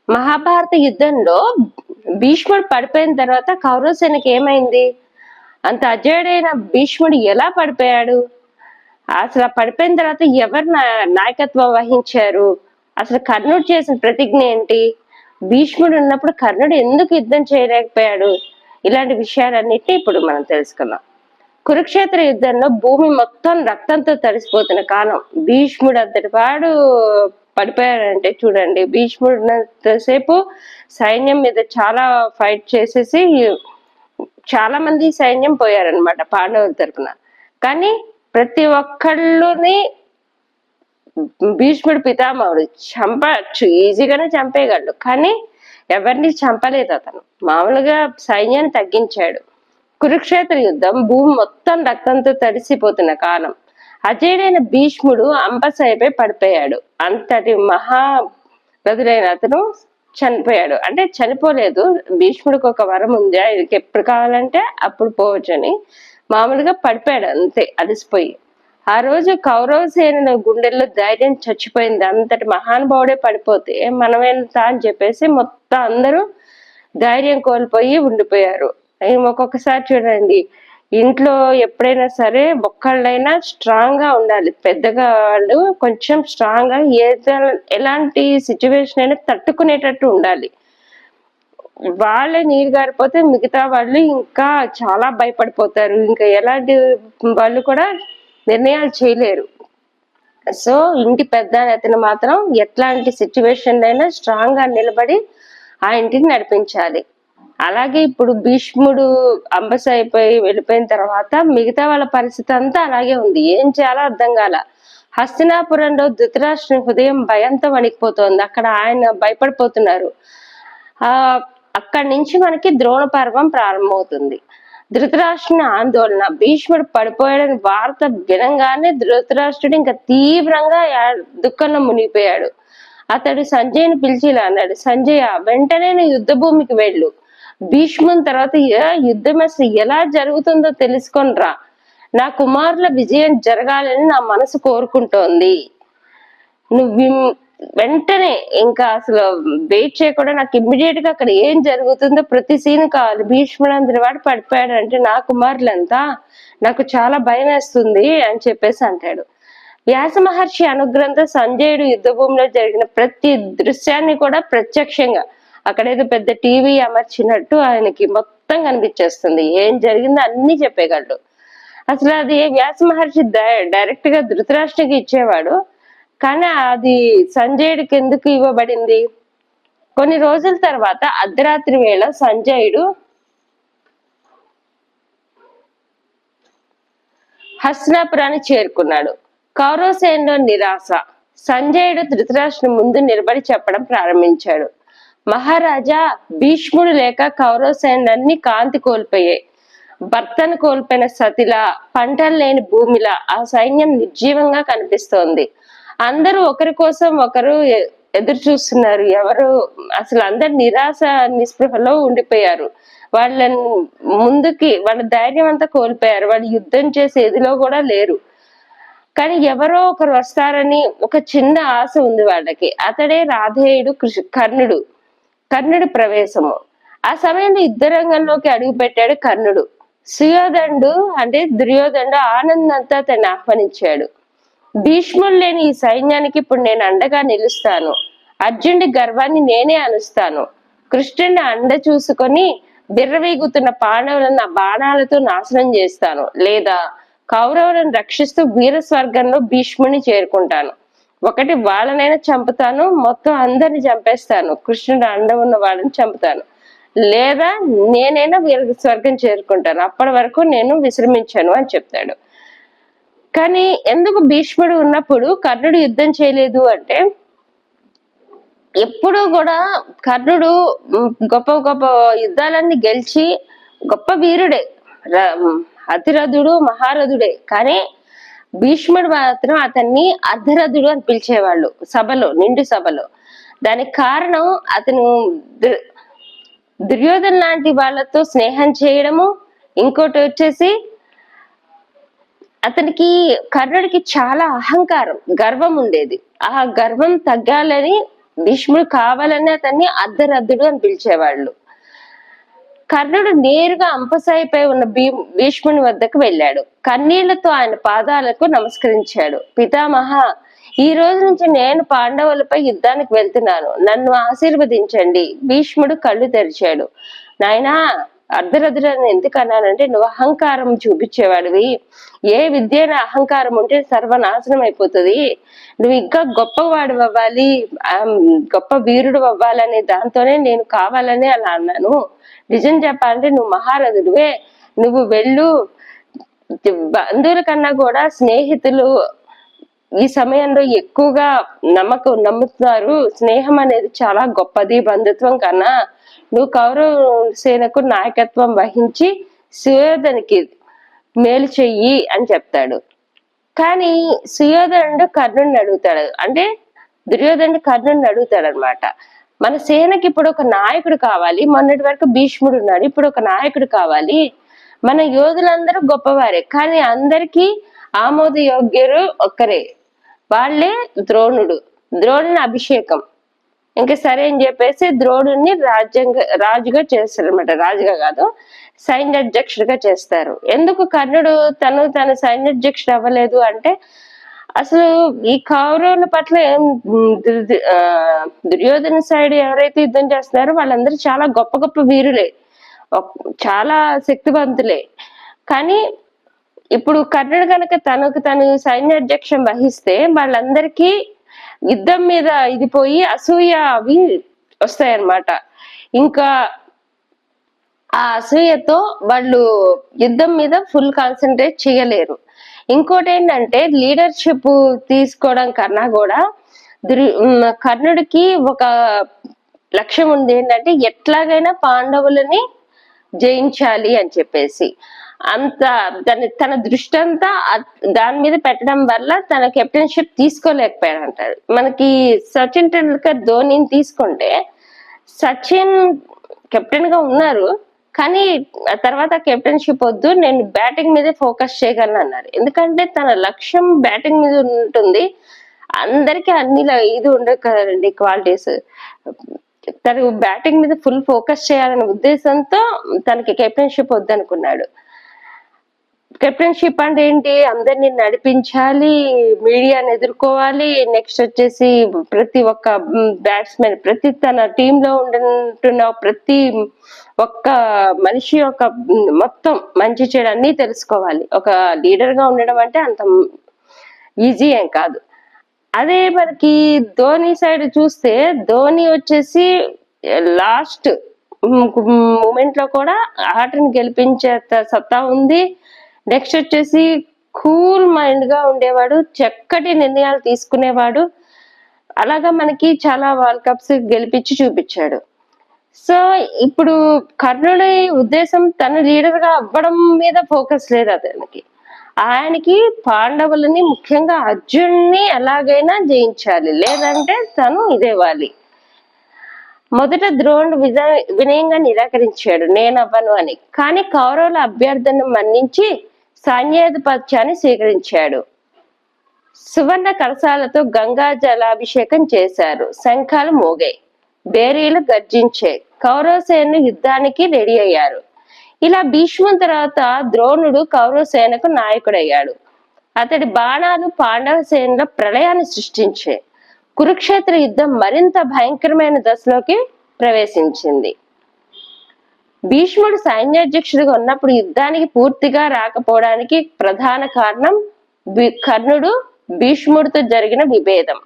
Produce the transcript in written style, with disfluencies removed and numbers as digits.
మహాభారత యుద్ధంలో భీష్ముడు పడిపోయిన తర్వాత కౌరవ సేనకి ఏమైంది? అంత అజేయుడైన భీష్ముడు ఎలా పడిపోయాడు? అసలు పడిపోయిన తర్వాత ఎవరు నాయకత్వం వహించారు? అసలు కర్ణుడు చేసిన ప్రతిజ్ఞ ఏంటి? భీష్ముడు ఉన్నప్పుడు కర్ణుడు ఎందుకు యుద్ధం చేయలేకపోయాడు? ఇలాంటి విషయాలన్నిటిని ఇప్పుడు మనం తెలుసుకుందాం. కురుక్షేత్ర యుద్ధంలో భూమి మొత్తం రక్తంతో తడిసిపోతున్న కాలం. భీష్ముడు అంతటి వాడు పడిపోయాడంటే చూడండి. భీష్ముడు ఉన్నంతసేపు సైన్యం మీద చాలా ఫైట్ చేసేసి చాలా మంది సైన్యం పోయారనమాట పాండవుల తరపున. కానీ ప్రతి ఒక్కళ్ళుని భీష్ముడు పితామహుడు చంపచ్చు, ఈజీగానే చంపేయగలడు. కానీ ఎవరిని చంపలేదు అతను. మామూలుగా సైన్యాన్ని తగ్గించాడు. కురుక్షేత్ర యుద్ధం భూమి మొత్తం రక్తంతో తడిసిపోతున్న కాలం. అజేయుడైన భీష్ముడు అంబసైపై పడిపోయాడు. అంతటి మహారథుడైన అతను చనిపోయాడు. అంటే చనిపోలేదు, భీష్ముడికి ఒక వరం ఉంది, ఆయనకి ఎప్పుడు కావాలంటే అప్పుడు పోవచ్చని. మామూలుగా పడిపోయాడు అంతే, అలసిపోయి. ఆ రోజు కౌరవ సేన గుండెల్లో ధైర్యం చచ్చిపోయింది. అంతటి మహానుభావుడే పడిపోతే మనమేంత అని చెప్పేసి మొత్తం అందరూ ధైర్యం కోల్పోయి ఉండిపోయారు. ఒక్కొక్కసారి చూడండి, ఇంట్లో ఎప్పుడైనా సరే ఒక్కళ్ళైనా స్ట్రాంగ్ గా ఉండాలి. పెద్దగా వాళ్ళు కొంచెం స్ట్రాంగ్ గా ఎలాంటి సిచ్యువేషన్ అయినా తట్టుకునేటట్టు ఉండాలి. వాళ్ళే నీరు గారిపోతే మిగతా వాళ్ళు ఇంకా చాలా భయపడిపోతారు. ఇంకా ఎలాంటి వాళ్ళు కూడా నిర్ణయాలు చేయలేరు. సో ఇంటి పెద్ద అతను మాత్రం ఎట్లాంటి సిచ్యువేషన్ అయినా స్ట్రాంగ్ గా నిలబడి ఆ ఇంటిని నడిపించాలి. అలాగే ఇప్పుడు భీష్ముడు అంబస అయిపోయి వెళ్ళిపోయిన తర్వాత మిగతా వాళ్ళ పరిస్థితి అంతా అలాగే ఉంది. ఏం చేయాలో అర్థం కాల. హస్తినాపురంలో ధృతరాష్ట్రుని హృదయం భయంతో వణికిపోతోంది. అక్కడ ఆయన భయపడిపోతున్నారు. అక్కడి నుంచి మనకి ద్రోణ పర్వం ప్రారంభమవుతుంది. ధృతరాష్ట్రుని ఆందోళన. భీష్ముడు పడిపోయాడని వార్త వినంగానే ధృతరాష్ట్రుడు ఇంకా తీవ్రంగా దుఃఖంలో మునిగిపోయాడు. అతడు సంజయ్ని పిలిచి ఇలా అన్నాడు, సంజయ వెంటనే యుద్ధ భూమికి వెళ్ళు. భీష్ముని తర్వాత యుద్ధం అసలు ఎలా జరుగుతుందో తెలుసుకొని రా. నా కుమారుల విజయం జరగాలని నా మనసు కోరుకుంటోంది. నువ్వు వెంటనే ఇంకా అసలు వెయిట్ చేయకుండా నాకు ఇమ్మీడియట్ గా అక్కడ ఏం జరుగుతుందో ప్రతి సీన్ కావాలి. భీష్ముడు అందరి వాడు పడిపోయాడు అంటే నా కుమారులంతా నాకు చాలా భయం వేస్తుంది అని చెప్పేసి అంటాడు. వ్యాస మహర్షి అనుగ్రహంతో సంజయుడు యుద్ధ భూమిలో జరిగిన ప్రతి దృశ్యాన్ని కూడా ప్రత్యక్షంగా అక్కడేదో పెద్ద టీవీ అమర్చినట్టు ఆయనకి మొత్తం కనిపించేస్తుంది. ఏం జరిగిందో అన్ని చెప్పేయగలడు. అసలు అది వ్యాస మహర్షి డైరెక్ట్ గా ధృతరాష్ట్రకి ఇచ్చేవాడు. కానీ అది సంజయుడికి ఎందుకు ఇవ్వబడింది? కొన్ని రోజుల తర్వాత అర్ధరాత్రి వేళ సంజయుడు హస్తినాపురాన్ని చేరుకున్నాడు. కౌరవ సేనలో నిరాశ. సంజయుడు ధృతరాష్ట్రుని ముందు నిలబడి చెప్పడం ప్రారంభించాడు. మహారాజా, భీష్ముడు లేక కౌరవ సేనలన్నీ కాంతి కోల్పోయాయి. భర్తను కోల్పోయిన సతిలా, పంటలు లేని భూమిలా ఆ సైన్యం నిర్జీవంగా కనిపిస్తోంది. అందరూ ఒకరి కోసం ఒకరు ఎదురు చూస్తున్నారు. ఎవరు అసలు అందరు నిరాశ నిస్పృహలో ఉండిపోయారు. వాళ్ళని ముందుకి వాళ్ళ ధైర్యం అంతా కోల్పోయారు. వాళ్ళు యుద్ధం చేసే ఎదిలో కూడా లేరు. కానీ ఎవరో ఒకరు వస్తారని ఒక చిన్న ఆశ ఉంది వాళ్ళకి. అతడే రాధేయుడు కర్ణుడు. కర్ణుడి ప్రవేశము. ఆ సమయంలో యుద్ధ రంగంలోకి అడుగు పెట్టాడు కర్ణుడు. సుయోధనుడు అంటే దుర్యోధనుడు ఆనందంతో అతన్ని ఆహ్వానించాడు. భీష్ముడు లేని ఈ సైన్యానికి ఇప్పుడు నేను అండగా నిలుస్తాను. అర్జునుడి గర్వాన్ని నేనే అనుస్తాను. కృష్ణుడిని అండ చూసుకొని బిర్రవీగుతున్న పాండవులను నా బాణాలతో నాశనం చేస్తాను. లేదా కౌరవులను రక్షిస్తూ వీర స్వర్గంలో భీష్ముడిని చేరుకుంటాను. ఒకటి వాళ్ళనైనా చంపుతాను, మొత్తం అందరిని చంపేస్తాను, కృష్ణుడు అండ ఉన్న వాళ్ళని చంపుతాను. లేదా నేనైనా వీర స్వర్గం చేరుకుంటాను. అప్పటి వరకు నేను విశ్రమించాను అని చెప్తాడు. కానీ ఎందుకు భీష్ముడు ఉన్నప్పుడు కర్ణుడు యుద్ధం చేయలేదు అంటే, ఎప్పుడూ కూడా కర్ణుడు గొప్ప గొప్ప యుద్ధాలన్నీ గెలిచి గొప్ప వీరుడే, అతిరథుడు, మహారథుడే. కానీ భీష్ముడు మాత్రం అతన్ని అర్ధరథుడు అని పిలిచేవాళ్ళు సభలో, నిండు సభలో. దానికి కారణం అతను దుర్యోధన లాంటి వాళ్ళతో స్నేహం చేయడము. ఇంకోటి వచ్చేసి అతనికి కర్ణుడికి చాలా అహంకారం, గర్వం ఉండేది. ఆ గర్వం తగ్గాలని భీష్ముడు కావాలని అతన్ని అర్ధరథుడు అని పిలిచేవాళ్ళు. కర్ణుడు నేరుగా అంపసాయిపై ఉన్న భీష్ముని వద్దకు వెళ్ళాడు. కన్నీళ్లతో ఆయన పాదాలకు నమస్కరించాడు. పితామహ, ఈ రోజు నుంచి నేను పాండవులపై యుద్ధానికి వెళ్తున్నాను, నన్ను ఆశీర్వదించండి. భీష్ముడు కళ్ళు తెరిచాడు. నాయనా, అర్ధరథుడని ఎందుకు అన్నానంటే, నువ్వు అహంకారం చూపించేవాడివి. ఏ విద్యైన అహంకారం ఉంటే సర్వనాశనం అయిపోతుంది. నువ్వు ఇంకా గొప్పవాడు అవ్వాలి, గొప్ప వీరుడు అవ్వాలనే దాంతోనే నేను కావాలని అలా అన్నాను. నిజం చెప్పాలంటే నువ్వు మహారథుడివే. నువ్వు వెళ్ళు. బంధువుల కన్నా కూడా స్నేహితులు ఈ సమయంలో ఎక్కువగా నమ్ముతున్నారు. స్నేహం అనేది చాలా గొప్పది బంధుత్వం కన్నా. నువ్వు కౌరవ సేనకు నాయకత్వం వహించి సుయోధనికి మేలు చెయ్యి అని చెప్తాడు. కానీ సుయోధనుడు కర్ణుడిని అడుగుతాడు, అంటే దుర్యోధనుడు కర్ణుడిని అడుగుతాడు అనమాట. మన సేనకి ఇప్పుడు ఒక నాయకుడు కావాలి. మొన్నటి వరకు భీష్ముడు ఉన్నాడు, ఇప్పుడు ఒక నాయకుడు కావాలి. మన యోధులందరూ గొప్పవారే, కానీ అందరికీ ఆమోదయోగ్యులు ఒక్కరే, వాళ్ళే ద్రోణుడు. ద్రోణుని అభిషేకం ఇంకా సరే అని చెప్పేసి ద్రోణుడిని రాజుగా చేస్తారు అనమాట. రాజుగా కాదు, సైన్యాధ్యక్షుడిగా చేస్తారు. ఎందుకు కర్ణుడు తన సైన్యాధ్యక్షుడు అవ్వలేదు అంటే, అసలు ఈ కౌరవుల పట్ల దుర్యోధన సైడ్ ఎవరైతే యుద్ధం చేస్తున్నారో వాళ్ళందరూ చాలా గొప్ప గొప్ప వీరులే, చాలా శక్తివంతులే. కానీ ఇప్పుడు కర్ణుడు కనుక తను సైన్యాధ్యక్షం వహిస్తే వాళ్ళందరికీ యుద్ధం మీద ఇది పోయి అసూయ అవి వస్తాయన్నమాట. ఇంకా ఆ అసూయతో వాళ్ళు యుద్ధం మీద ఫుల్ కాన్సన్ట్రేట్ చేయలేరు. ఇంకోటి ఏంటంటే, లీడర్షిప్ తీసుకోవడం కన్నా కూడా కర్ణుడికి ఒక లక్ష్యం ఉంది. ఏంటంటే, ఎట్లాగైనా పాండవులని జయించాలి అని చెప్పేసి తన దృష్టి అంతా దాని మీద పెట్టడం వల్ల తన కెప్టెన్షిప్ తీసుకోలేకపోయాడు అంటారు. మనకి సచిన్ టెండూల్కర్ ధోనిని తీసుకుంటే, సచిన్ కెప్టెన్ గా ఉన్నారు, కానీ ఆ తర్వాత కెప్టెన్షిప్ వద్దు, నేను బ్యాటింగ్ మీదే ఫోకస్ చేయగలను అన్నారు. ఎందుకంటే తన లక్ష్యం బ్యాటింగ్ మీద ఉంటుంది. అందరికీ అన్ని ఇది ఉండదు కదండి క్వాలిటీస్. తను బ్యాటింగ్ మీద ఫుల్ ఫోకస్ చేయాలనే ఉద్దేశంతో తనకి కెప్టెన్షిప్ వద్దనుకున్నాడు. కెప్టెన్షిప్ అంటే ఏంటి, అందరినీ నడిపించాలి, మీడియాని ఎదుర్కోవాలి, నెక్స్ట్ వచ్చేసి ప్రతి ఒక్క బ్యాట్స్మెన్, ప్రతి తన టీంలో ఉంటున్న ప్రతి ఒక్క మనిషి యొక్క మొత్తం మంచి చెడు అన్ని తెలుసుకోవాలి. ఒక లీడర్ గా ఉండడం అంటే అంత ఈజీ ఏం కాదు. అదే మనకి ధోని సైడ్ చూస్తే, ధోని వచ్చేసి లాస్ట్ మూమెంట్ లో కూడా ఆటను గెలిపించే సత్తా ఉంది. నెక్స్ట్ వచ్చేసి కూల్ మైండ్ గా ఉండేవాడు, చక్కటి నిర్ణయాలు తీసుకునేవాడు. అలాగా మనకి చాలా వరల్డ్ కప్స్ గెలిపించి చూపించాడు. సో ఇప్పుడు కర్ణుడి ఉద్దేశం తన లీడర్ గా అవ్వడం మీద ఫోకస్ లేదు అతనికి. ఆయనకి పాండవులని, ముఖ్యంగా అర్జున్ని ఎలాగైనా జయించాలి, లేదంటే తను ఇదేవాలి. మొదట ద్రోణుడు వినయంగా నిరాకరించాడు, నేనవ్వను అని. కానీ కౌరవుల అభ్యర్థనను మన్నించి సైన్యాధిపత్యాన్ని స్వీకరించాడు. సువర్ణ కలశాలతో గంగా జలాభిషేకం చేశారు. శంఖాలు మోగాయి, బేరీలు గర్జించాయి. కౌరవ సేన యుద్ధానికి రెడీ అయ్యారు. ఇలా భీష్ముని తర్వాత ద్రోణుడు కౌరవ సేనకు నాయకుడయ్యాడు. అతడి బాణాలు పాండవ సేనలో ప్రళయాన్ని సృష్టించాయి. కురుక్షేత్ర యుద్ధం మరింత భయంకరమైన దశలోకి ప్రవేశించింది. భీష్ముడు సైన్యాధ్యక్షుడిగా ఉన్నప్పుడు యుద్ధానికి పూర్తిగా రాకపోవడానికి ప్రధాన కారణం కర్ణుడు భీష్ముడితో జరిగిన విభేదం.